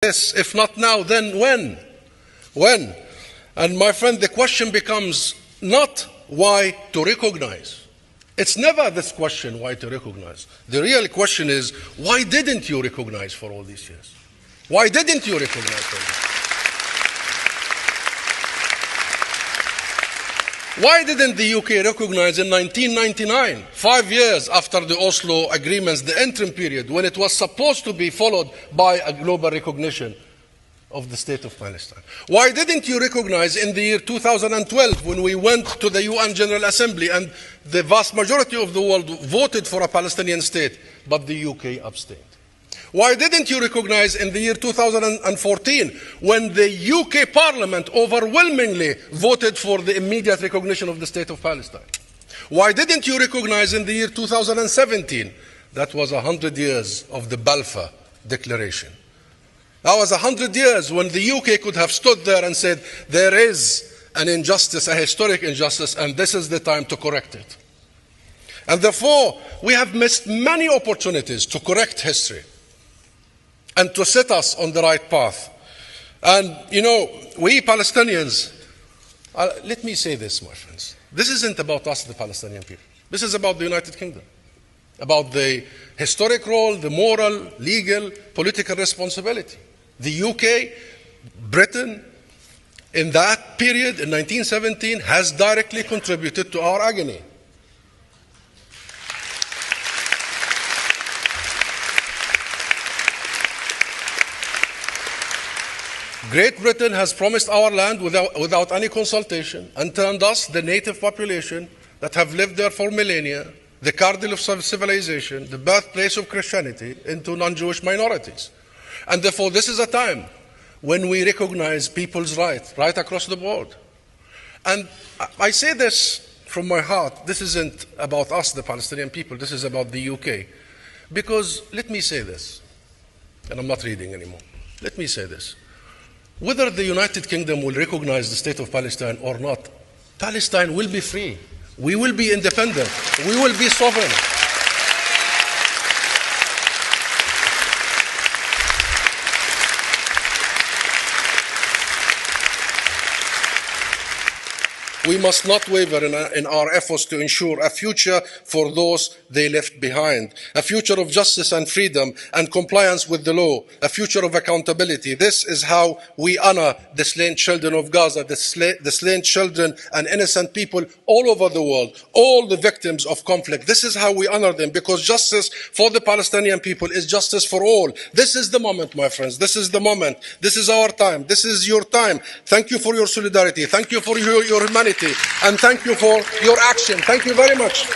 Yes, if not now, then when? When? And my friend, the question becomes not why to recognize. It's never this question, why to recognize. The real question is, why didn't you recognize for all these years? Why didn't you recognize for all these years? Why didn't the UK recognize in 1999, 5 years after the Oslo agreements, the interim period, when it was supposed to be followed by a global recognition of the state of Palestine? Why didn't you recognize in the year 2012 when we went to the UN General Assembly and the vast majority of the world voted for a Palestinian state, but the UK abstained? Why didn't you recognize in the year 2014 when the UK Parliament overwhelmingly voted for the immediate recognition of the state of Palestine? Why didn't you recognize in the year 2017? That was 100 years of the Balfour Declaration. That was 100 years when the UK could have stood there and said, there is an injustice, a historic injustice, and this is the time to correct it. And therefore, we have missed many opportunities to correct history and to set us on the right path. And, you know, we Palestinians, let me say this, my friends. This isn't about us, the Palestinian people. This is about the United Kingdom, about the historic role, the moral, legal, political responsibility. The UK, Britain, in that period, in 1917, has directly contributed to our agony. Great Britain has promised our land without any consultation and turned us, the native population that have lived there for millennia, the cradle of civilization, the birthplace of Christianity, into non-Jewish minorities. And therefore, this is a time when we recognize people's right across the board. And I say this from my heart. This isn't about us, the Palestinian people. This is about the UK. Because let me say this, and I'm not reading anymore. Let me say this. Whether the United Kingdom will recognize the state of Palestine or not, Palestine will be free. We will be independent. We will be sovereign. We must not waver in our efforts to ensure a future for those they left behind, a future of justice and freedom and compliance with the law, a future of accountability. This is how we honor the slain children of Gaza, the slain children and innocent people all over the world, all the victims of conflict. This is how we honor them, because justice for the Palestinian people is justice for all. This is the moment, my friends. This is the moment. This is our time. This is your time. Thank you for your solidarity. Thank you for your humanity. And thank you for your action. Thank you very much.